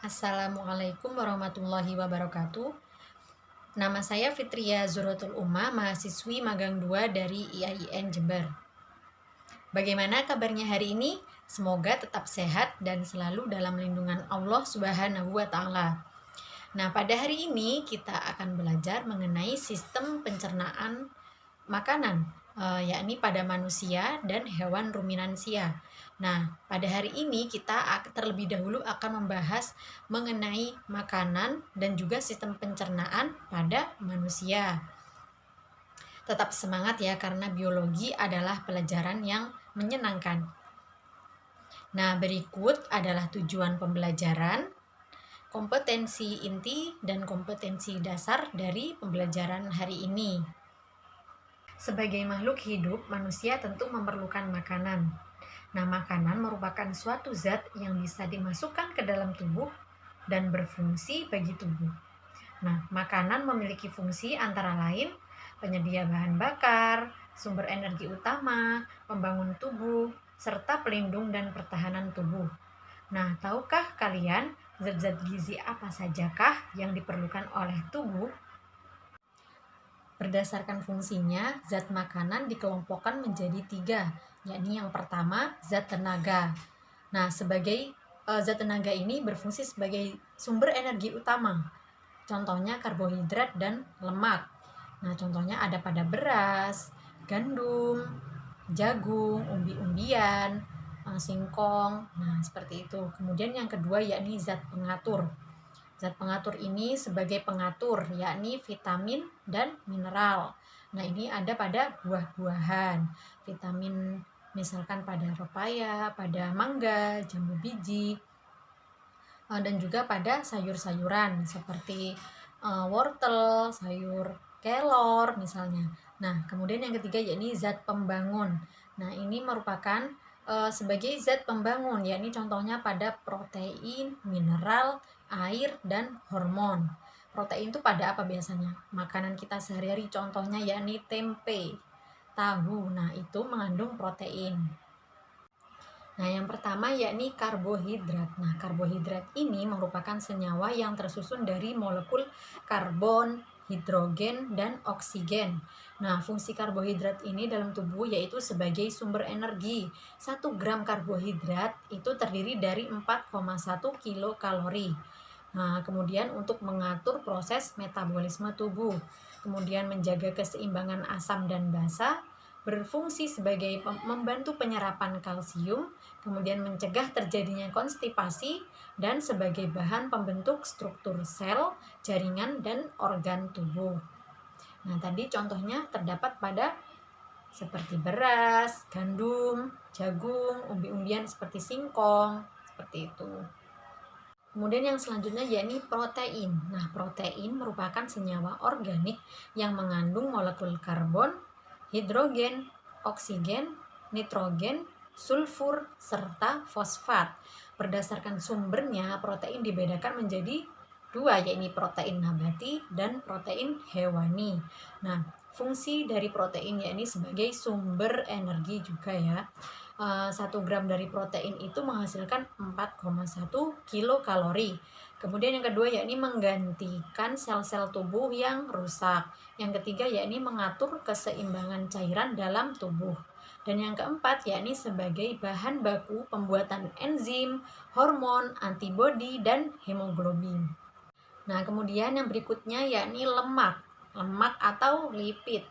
Assalamualaikum warahmatullahi wabarakatuh. Nama saya Fitria Zuratul Umma, mahasiswi magang 2 dari IAIN Jember. Bagaimana kabarnya hari ini? Semoga tetap sehat dan selalu dalam lindungan Allah Subhanahu wa Ta'ala. Nah, pada hari ini kita akan belajar mengenai sistem pencernaan makanan, yakni pada manusia dan hewan ruminansia. Nah, pada hari ini kita terlebih dahulu akan membahas mengenai makanan dan juga sistem pencernaan pada manusia. Tetap semangat ya, karena biologi adalah pelajaran yang menyenangkan. Nah, berikut adalah tujuan pembelajaran, kompetensi inti dan kompetensi dasar dari pembelajaran hari ini. Sebagai makhluk hidup, manusia tentu memerlukan makanan. Nah, makanan merupakan suatu zat yang bisa dimasukkan ke dalam tubuh dan berfungsi bagi tubuh. Nah, makanan memiliki fungsi antara lain penyedia bahan bakar, sumber energi utama, pembangun tubuh, serta pelindung dan pertahanan tubuh. Nah, tahukah kalian zat-zat gizi apa sajakah yang diperlukan oleh tubuh? Berdasarkan fungsinya, zat makanan dikelompokkan menjadi 3, yakni yang pertama, zat tenaga. Nah, zat tenaga ini berfungsi sebagai sumber energi utama. Contohnya karbohidrat dan lemak. Nah, contohnya ada pada beras, gandum, jagung, umbi-umbian, singkong. Nah, seperti itu. Kemudian yang kedua yakni zat pengatur. Zat pengatur ini sebagai pengatur, yakni vitamin dan mineral. Nah, ini ada pada buah-buahan. Vitamin misalkan pada pepaya, pada mangga, jambu biji, dan juga pada sayur-sayuran seperti wortel, sayur kelor misalnya. Nah, kemudian yang ketiga yakni zat pembangun. Nah, ini merupakan sebagai zat pembangun, yakni contohnya pada protein, mineral, air, dan hormon. Protein itu pada apa biasanya? Makanan kita sehari-hari, contohnya yakni tempe, tahu. Nah, itu mengandung protein. Nah, yang pertama yakni karbohidrat. Nah, karbohidrat ini merupakan senyawa yang tersusun dari molekul karbon, hidrogen, dan oksigen. Nah, fungsi karbohidrat ini dalam tubuh yaitu sebagai sumber energi. 1 gram karbohidrat itu terdiri dari 4,1 kilokalori. Nah, kemudian untuk mengatur proses metabolisme tubuh, kemudian menjaga keseimbangan asam dan basa, berfungsi sebagai membantu penyerapan kalsium, kemudian mencegah terjadinya konstipasi, dan sebagai bahan pembentuk struktur sel, jaringan, dan organ tubuh. Nah, tadi contohnya terdapat pada seperti beras, gandum, jagung, umbi-umbian seperti singkong, seperti itu. Kemudian yang selanjutnya yakni protein. Nah, protein merupakan senyawa organik yang mengandung molekul karbon, hidrogen, oksigen, nitrogen, sulfur, serta fosfat. Berdasarkan sumbernya, protein dibedakan menjadi 2, yakni protein nabati dan protein hewani. Nah, fungsi dari protein yakni sebagai sumber energi juga ya. 1 gram dari protein itu menghasilkan 4,1 kilokalori. Kemudian yang kedua yakni menggantikan sel-sel tubuh yang rusak. Yang ketiga yakni mengatur keseimbangan cairan dalam tubuh. Dan yang keempat yakni sebagai bahan baku pembuatan enzim, hormon, antibodi, dan hemoglobin. Nah, kemudian yang berikutnya yakni lemak atau lipid.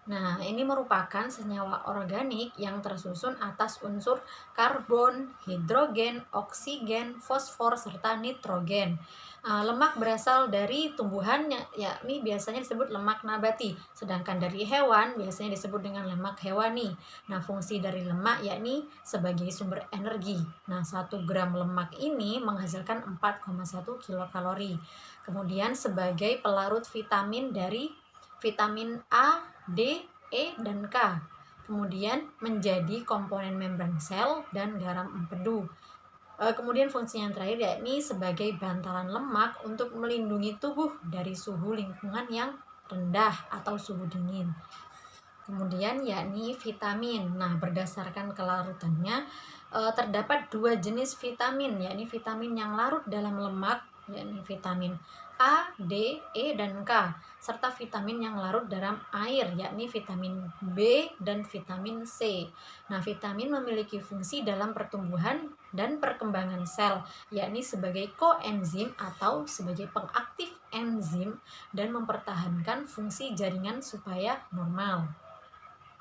Nah, ini merupakan senyawa organik yang tersusun atas unsur karbon, hidrogen, oksigen, fosfor, serta nitrogen. Lemak berasal dari tumbuhan, yakni biasanya disebut lemak nabati, sedangkan dari hewan biasanya disebut dengan lemak hewani. Nah, fungsi dari lemak yakni sebagai sumber energi. Nah, 1 gram lemak ini menghasilkan 4,1 kilokalori. Kemudian sebagai pelarut vitamin dari vitamin A, D, E, dan K. Kemudian menjadi komponen membran sel dan garam empedu. Kemudian fungsi yang terakhir yakni sebagai bantalan lemak untuk melindungi tubuh dari suhu lingkungan yang rendah atau suhu dingin. Kemudian yakni vitamin. Nah, berdasarkan kelarutannya, terdapat dua jenis vitamin, yakni vitamin yang larut dalam lemak, yakni vitamin A, D, E, dan K, serta vitamin yang larut dalam air, yakni vitamin B dan vitamin C. Nah, vitamin memiliki fungsi dalam pertumbuhan dan perkembangan sel, yakni sebagai koenzim atau sebagai pengaktif enzim dan mempertahankan fungsi jaringan supaya normal.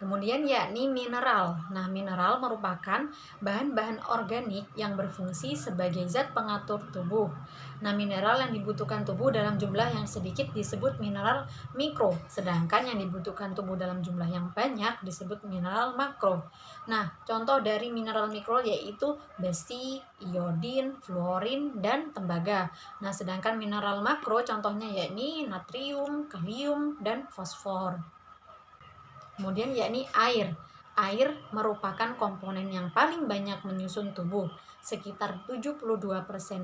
Kemudian yakni mineral. Nah, mineral merupakan bahan-bahan organik yang berfungsi sebagai zat pengatur tubuh. Nah, mineral yang dibutuhkan tubuh dalam jumlah yang sedikit disebut mineral mikro, sedangkan yang dibutuhkan tubuh dalam jumlah yang banyak disebut mineral makro. Nah, contoh dari mineral mikro yaitu besi, iodin, fluorin, dan tembaga. Nah, sedangkan mineral makro contohnya yakni natrium, kalium, dan fosfor. Kemudian yakni air. Air merupakan komponen yang paling banyak menyusun tubuh. Sekitar 72%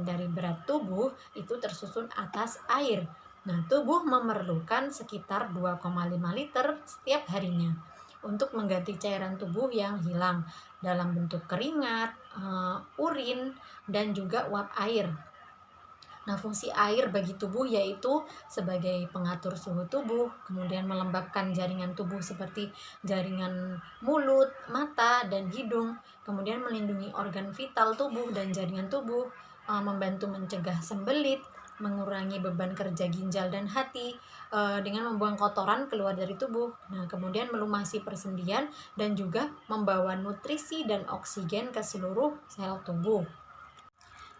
dari berat tubuh itu tersusun atas air. Nah, tubuh memerlukan sekitar 2,5 liter setiap harinya untuk mengganti cairan tubuh yang hilang dalam bentuk keringat, urin, dan juga uap air. Nah, fungsi air bagi tubuh yaitu sebagai pengatur suhu tubuh, kemudian melembabkan jaringan tubuh seperti jaringan mulut, mata, dan hidung, kemudian melindungi organ vital tubuh dan jaringan tubuh, membantu mencegah sembelit, mengurangi beban kerja ginjal dan hati, dengan membuang kotoran keluar dari tubuh. Nah, kemudian melumasi persendian dan juga membawa nutrisi dan oksigen ke seluruh sel tubuh.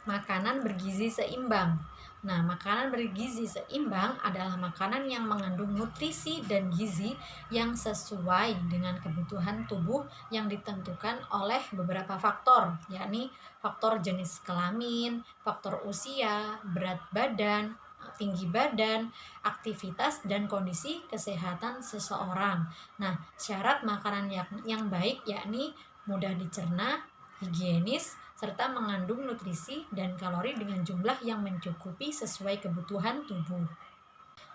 Makanan bergizi seimbang. Nah, makanan bergizi seimbang adalah makanan yang mengandung nutrisi dan gizi yang sesuai dengan kebutuhan tubuh yang ditentukan oleh beberapa faktor, yakni faktor jenis kelamin, faktor usia, berat badan, tinggi badan, aktivitas, dan kondisi kesehatan seseorang. Nah, syarat makanan yang baik yakni mudah dicerna, higienis, serta mengandung nutrisi dan kalori dengan jumlah yang mencukupi sesuai kebutuhan tubuh.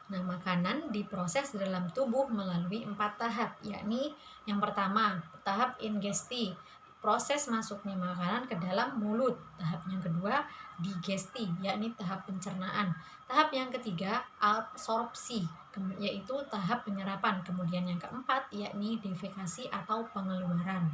Nah, makanan diproses dalam tubuh melalui 4 tahap, yakni yang pertama, tahap ingesti, proses masuknya makanan ke dalam mulut. Tahap yang kedua, digesti, yakni tahap pencernaan. Tahap yang ketiga, absorpsi, yaitu tahap penyerapan. Kemudian yang keempat, yakni defekasi atau pengeluaran.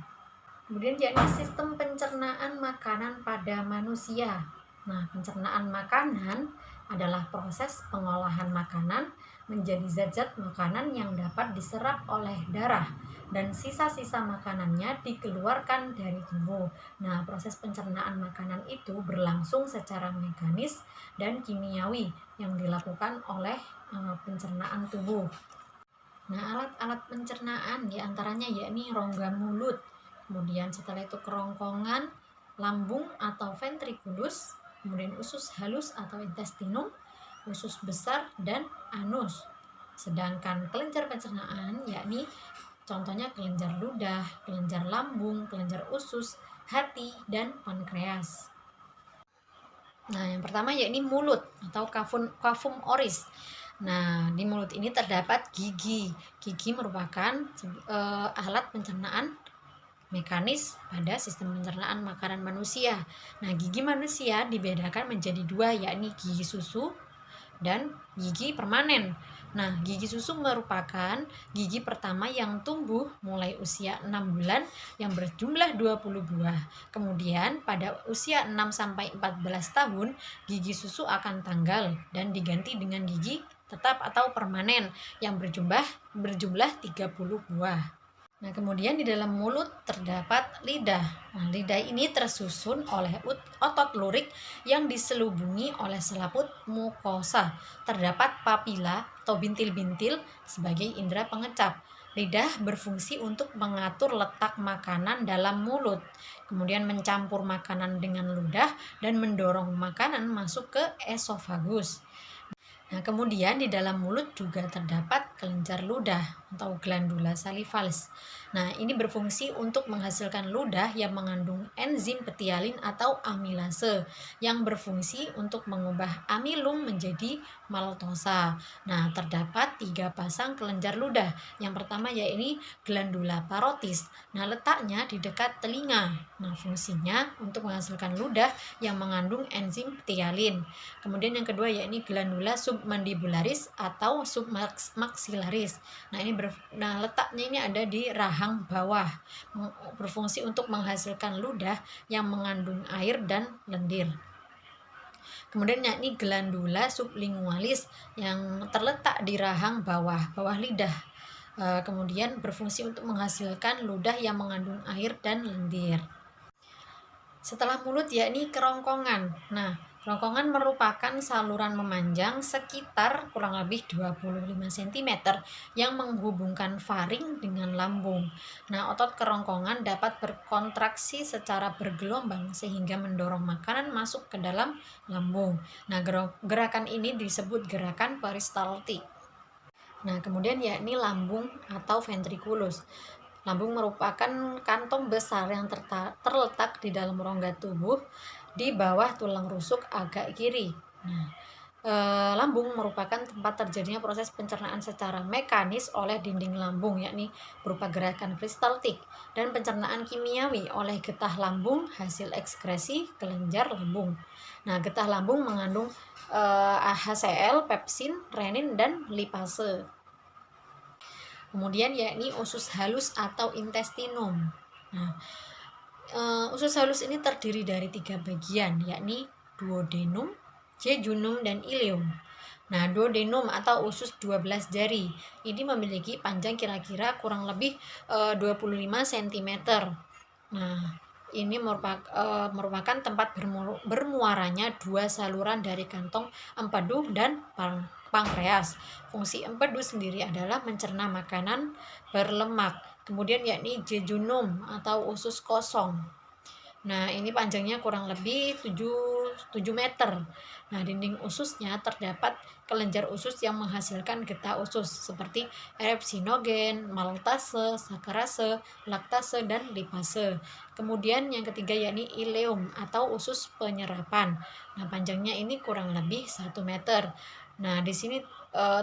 Kemudian yakni sistem pencernaan makanan pada manusia. Nah, pencernaan makanan adalah proses pengolahan makanan menjadi zat-zat makanan yang dapat diserap oleh darah dan sisa-sisa makanannya dikeluarkan dari tubuh. Nah, proses pencernaan makanan itu berlangsung secara mekanis dan kimiawi yang dilakukan oleh pencernaan tubuh. Nah, alat-alat pencernaan diantaranya yakni rongga mulut, kemudian setelah itu kerongkongan, lambung atau ventriculus, kemudian usus halus atau intestinum, usus besar, dan anus. Sedangkan kelenjar pencernaan yakni contohnya kelenjar ludah, kelenjar lambung, kelenjar usus, hati, dan pankreas. Nah, yang pertama yakni mulut atau cavum oris. Nah, di mulut ini terdapat gigi. Gigi merupakan alat pencernaan mekanis pada sistem pencernaan makanan manusia. Nah, gigi manusia dibedakan menjadi dua, yakni gigi susu dan gigi permanen. Nah, gigi susu merupakan gigi pertama yang tumbuh mulai usia 6 bulan yang berjumlah 20 buah. Kemudian pada usia 6 sampai 14 tahun, gigi susu akan tanggal dan diganti dengan gigi tetap atau permanen yang berjumlah 30 buah. Nah, kemudian di dalam mulut terdapat lidah. Nah, lidah ini tersusun oleh otot lurik yang diselubungi oleh selaput mukosa. Terdapat papila atau bintil-bintil sebagai indera pengecap. Lidah berfungsi untuk mengatur letak makanan dalam mulut, kemudian mencampur makanan dengan ludah dan mendorong makanan masuk ke esofagus. Nah, kemudian di dalam mulut juga terdapat kelenjar ludah atau glandula salivalis. Nah, ini berfungsi untuk menghasilkan ludah yang mengandung enzim petialin atau amilase yang berfungsi untuk mengubah amilum menjadi maltosa. Nah, terdapat 3 pasang kelenjar ludah. Yang pertama yaitu glandula parotis. Nah, letaknya di dekat telinga. Nah, fungsinya untuk menghasilkan ludah yang mengandung enzim petialin. Kemudian yang kedua yaitu glandula submandibularis atau submaxillaris. Nah, letaknya ini ada di rahang bawah, berfungsi untuk menghasilkan ludah yang mengandung air dan lendir. Kemudian yakni glandula sublingualis yang terletak di rahang bawah lidah. Kemudian berfungsi untuk menghasilkan ludah yang mengandung air dan lendir. Setelah mulut yakni kerongkongan. Nah, kerongkongan merupakan saluran memanjang sekitar kurang lebih 25 cm yang menghubungkan faring dengan lambung. Nah, otot kerongkongan dapat berkontraksi secara bergelombang sehingga mendorong makanan masuk ke dalam lambung. Nah, gerakan ini disebut gerakan peristaltik. Nah, kemudian yakni lambung atau ventriculus. Lambung merupakan kantong besar yang terletak di dalam rongga tubuh di bawah tulang rusuk agak kiri. Nah, lambung merupakan tempat terjadinya proses pencernaan secara mekanis oleh dinding lambung, yakni berupa gerakan peristaltik, dan pencernaan kimiawi oleh getah lambung hasil ekskresi kelenjar lambung. Nah, getah lambung mengandung HCl, pepsin, renin, dan lipase. Kemudian yakni usus halus atau intestinum. Nah, usus halus ini terdiri dari 3 bagian, yakni duodenum, jejunum, dan ileum. Nah, duodenum atau usus 12 jari ini memiliki panjang kira-kira kurang lebih 25 cm. Nah, ini merupakan tempat bermuaranya 2 saluran dari kantong empedu dan pankreas. Fungsi empedu sendiri adalah mencerna makanan berlemak. Kemudian yakni jejunum atau usus kosong. Nah, ini panjangnya kurang lebih 7 meter. Nah, dinding ususnya terdapat kelenjar usus yang menghasilkan getah usus seperti erepsinogen, maltase, sakarase, laktase, dan lipase. Kemudian yang ketiga yakni ileum atau usus penyerapan. Nah, panjangnya ini kurang lebih 1 meter. Nah, di sini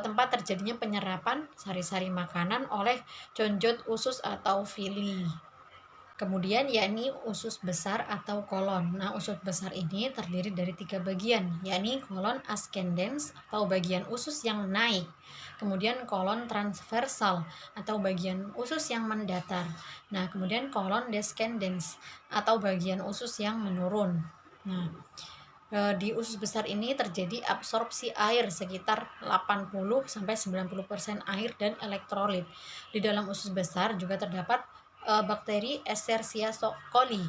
tempat terjadinya penyerapan sari-sari makanan oleh conjot usus atau villi. Kemudian yakni usus besar atau kolon. Nah, usus besar ini terdiri dari 3 bagian, yakni kolon ascendens atau bagian usus yang naik. Kemudian kolon transversal atau bagian usus yang mendatar. Nah, kemudian kolon descendens atau bagian usus yang menurun. Nah, di usus besar ini terjadi absorpsi air sekitar 80-90% air dan elektrolit. Di dalam usus besar juga terdapat bakteri Escherichia coli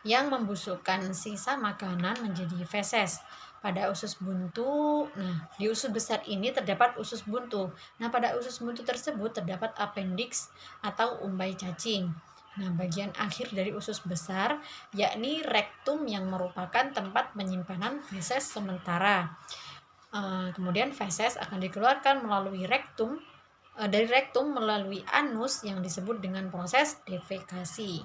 yang membusukkan sisa makanan menjadi feses. Pada usus buntu, nah di usus besar ini terdapat usus buntu. Nah, pada usus buntu tersebut terdapat appendix atau umbai cacing. Nah, bagian akhir dari usus besar yakni rektum yang merupakan tempat penyimpanan feses sementara. Kemudian feses akan dikeluarkan melalui rektum dari rektum melalui anus yang disebut dengan proses defekasi.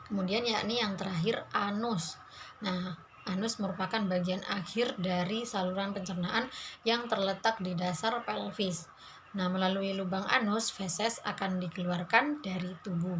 Kemudian yakni yang terakhir anus. Nah, anus merupakan bagian akhir dari saluran pencernaan yang terletak di dasar pelvis. Nah, melalui lubang anus feses akan dikeluarkan dari tubuh.